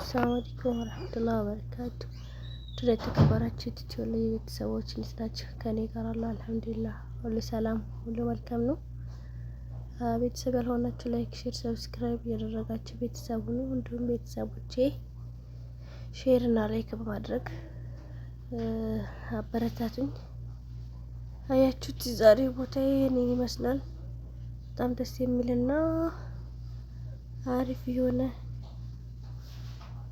ሰላም አለይኩም ወራህመቱላሂ ወበረካቱ። ድረ የተከበራችሁ ቲቶላ ቤተሰቦች እንዴት ናችሁ? ከኔ ጋር አለ አልሐምዱሊላህ ሁሉ ሰላም ሁሉ መልካም ነው። ቤተሰብ ያልሆናችሁ ላይክ፣ ሼር፣ ሰብስክራይብ እያደረጋችሁ ቤተሰብ ሁኑ። እንዲሁም ቤተሰቦቼ ሼር እና ላይክ በማድረግ አበረታቱኝ። አያችሁት ዛሬ ቦታዬ እኔን ይመስላል። በጣም ደስ የሚልና አሪፍ የሆነ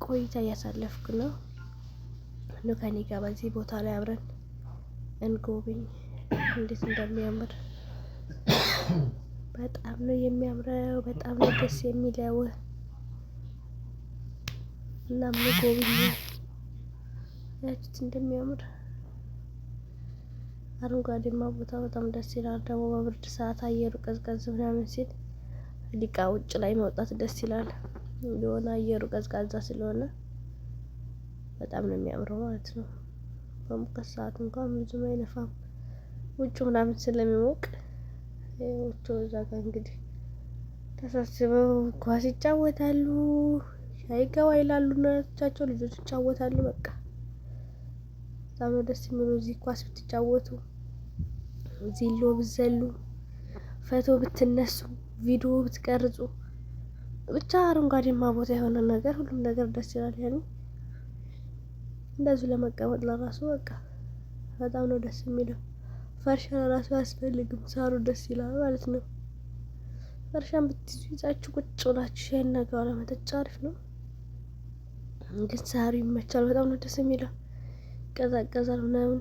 ቆይታ እያሳለፍኩ ነው። ከኔ ጋር በዚህ ቦታ ላይ አብረን እንጎብኝ። እንዴት እንደሚያምር በጣም ነው የሚያምረው። በጣም ነው ደስ የሚለው እና ምንጎብኝ ያችሁት እንደሚያምር አረንጓዴማ ቦታ በጣም ደስ ይላል። ደግሞ በብርድ ሰዓት አየሩ ቀዝቀዝ ምናምን ሲል ሊቃ ውጭ ላይ መውጣት ደስ ይላል። የሆነ አየሩ ቀዝቃዛ ስለሆነ በጣም ነው የሚያምረው ማለት ነው። በሙቀት ሰዓት እንኳን ብዙም አይነፋም ውጭ ምናምን ስለሚሞቅ ወጥቶ እዛ ጋር እንግዲህ ተሰብስበው ኳስ ይጫወታሉ፣ ሻይ ገባ ይላሉ፣ እናቶቻቸው ልጆች ይጫወታሉ። በቃ በጣም ነው ደስ የሚለው። እዚህ ኳስ ብትጫወቱ፣ ዚሎ ብትዘሉ፣ ፎቶ ብትነሱ፣ ቪዲዮ ብትቀርጹ ብቻ አረንጓዴማ ቦታ የሆነ ነገር ሁሉም ነገር ደስ ይላል። ያኔ እንደዚህ ለመቀመጥ ለራሱ በቃ በጣም ነው ደስ የሚለው። ፈርሻ ለራሱ አያስፈልግም፣ ሳሩ ደስ ይላል ማለት ነው። ፈርሻን ብትይዙ ይዛችሁ ቁጭ ብላችሁ ሻይና ገባ ለመጠጫ አሪፍ ነው። ግን ሳሩ ይመቻል፣ በጣም ነው ደስ የሚለው። ይቀዛቀዛል ምናምን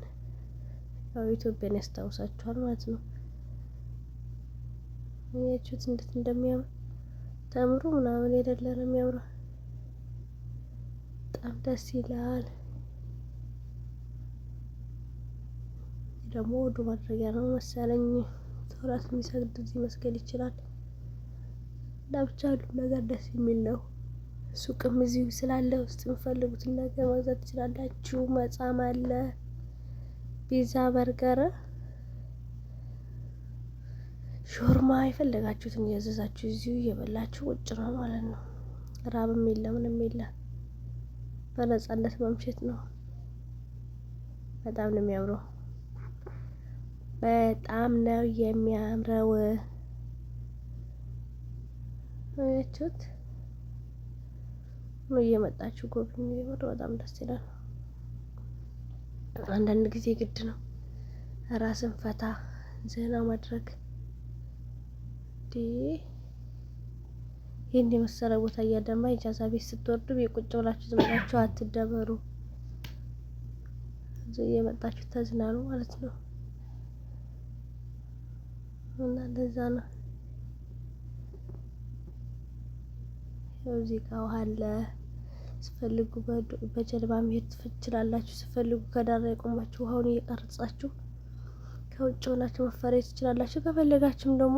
ያው ኢትዮጵያን ያስታውሳችኋል ማለት ነው። ያችሁት እንዴት እንደሚያምር ተምሩ ምናምን የሌለ ነው የሚያምረው። በጣም ደስ ይላል። ደግሞ ወዱ ማድረጊያ ነው መሰለኝ። ተውራት የሚሰግድ እዚህ መስገድ ይችላል። እና ብቻ ሁሉም ነገር ደስ የሚል ነው። ሱቅም እዚሁ ስላለ ውስጥ የምፈልጉትን ነገር መግዛት ትችላላችሁ። መጻም አለ፣ ፒዛ፣ በርገር፣ ሾርማ የፈለጋችሁትን እያዘዛችሁ እዚሁ እየበላችሁ ቁጭ ነው ማለት ነው። ራብም የለ ምንም የለ፣ በነጻነት መምሸት ነው። በጣም ነው የሚያምረው። በጣም ነው የሚያምረው። አያችሁት? ነው እየመጣችሁ ጎብኙ። የምር በጣም ደስ ይላል። አንዳንድ ጊዜ ግድ ነው ራስን ፈታ ዘና ማድረግ። ይሄን የመሰለ ቦታ እያደማ ኢጃዛ ቤት ስትወርዱ የቁጭ ብላችሁ ዝም ብላችሁ አትደበሩ። እዚህ እየመጣችሁ ተዝናኑ ማለት ነው። እና እንደዛ ነው። እዚህ ጋር ውሃ አለ። ስፈልጉ በጀልባ መሄድ ትችላላችሁ። ስፈልጉ ከዳር ላይ ቆማችሁ ውሃውን እየቀረጻችሁ ከውጭ ሆናችሁ መፈረጅ ትችላላችሁ። ከፈለጋችሁም ደግሞ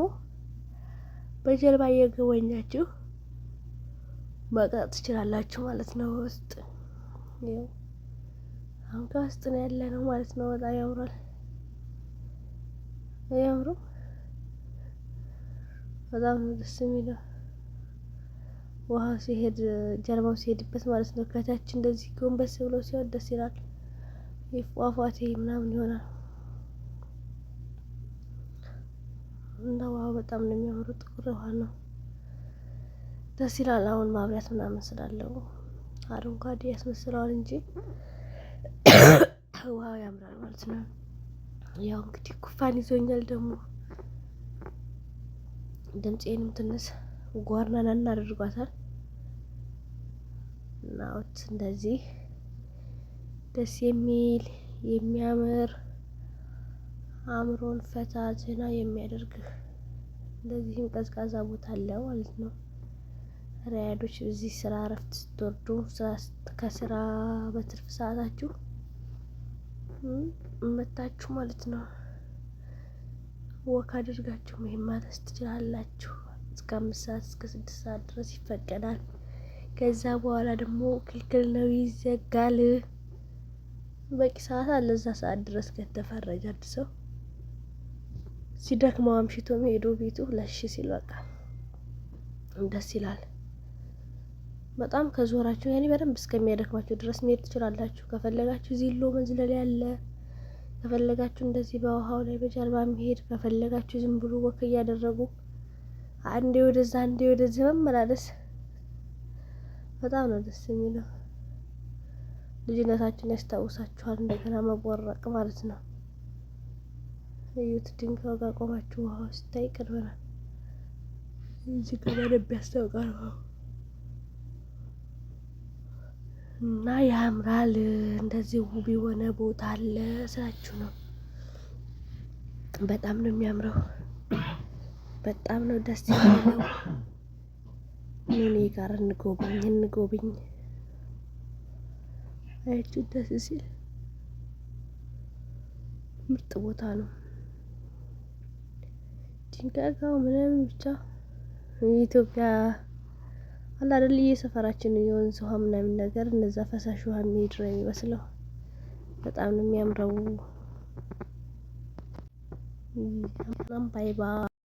በጀልባ እየጎበኛችሁ መቅረጽ ትችላላችሁ ማለት ነው። ውስጥ ያው አሁን ከውስጥ ነው ያለ ነው ማለት ነው። በጣም ያምራል። ያምሩ በጣም ነው ደስ የሚለው። ውሃው ሲሄድ ጀልባው ሲሄድበት ማለት ነው። ከታች እንደዚህ ጎንበስ ብሎ ሲሆን ደስ ይላል። ፏፏቴ ምናምን ይሆናል እና ውሃው በጣም ነው የሚያምረው። ጥቁር ውሃ ነው፣ ደስ ይላል። አሁን ማብሪያት ምናምን ስላለው አረንጓዴ ያስመስለዋል እንጂ ውሃው ያምራል ማለት ነው። ያው እንግዲህ ጉፋን ይዞኛል ደግሞ ድምፄንም ትንሽ ጓርናና አድርጓታል። እና እንደዚህ ደስ የሚል የሚያምር አእምሮን ፈታ ዘና የሚያደርግ እንደዚህም ቀዝቃዛ ቦታ አለ ማለት ነው። ሪያዶች እዚህ ስራ እረፍት ስትወርዱ ከስራ በትርፍ ሰዓታችሁ መታችሁ ማለት ነው ወክ አድርጋችሁ መሄድ ማለት ትችላላችሁ። እስከ 5 ሰዓት እስከ 6 ሰዓት ድረስ ይፈቀዳል። ከዛ በኋላ ደግሞ ክልክል ነው፣ ይዘጋል። በቂ ሰዓት አለ እዛ ሰዓት ድረስ ከተፈረጀ አንድ ሰው ሲደክመው አምሽቶ ሄዶ ቤቱ ለሽ ሲል በቃ ደስ ይላል። በጣም ከዞራችሁ ያኔ በደንብ እስከሚያደክማችሁ ድረስ መሄድ ትችላላችሁ። ከፈለጋችሁ ዚሎ መዝለል ያለ፣ ከፈለጋችሁ እንደዚህ በውሃው ላይ በጀልባ መሄድ፣ ከፈለጋችሁ ዝም ብሎ ወክ እያደረጉ አንዴ ወደዛ አንዴ ወደዚህ መመላለስ በጣም ነው ደስ የሚለው። ልጅነታችን ያስታውሳችኋል። እንደገና መቦረቅ ማለት ነው። እዩት፣ ድንጋዩ ጋር ቆማችሁ ውሃው ስታይ ቅርበናል። እዚህ ጋር በደንብ ያስታውቃል እና ያምራል። እንደዚህ ውብ የሆነ ቦታ አለ ስላችሁ ነው። በጣም ነው የሚያምረው። በጣም ነው ደስ የሚለው። እኔ ጋር እንጎብኝ። አያችሁ ደስ ሲል ምርጥ ቦታ ነው። ድንጋጋው ምናምን ብቻ ኢትዮጵያ አለ አይደል? የሰፈራችን የወንዝ ውሃ ምናምን ነገር እነዛ ፈሳሽ ውሃ የሚሄድ ነው የሚመስለው። በጣም ነው የሚያምረው። ባይ ባይ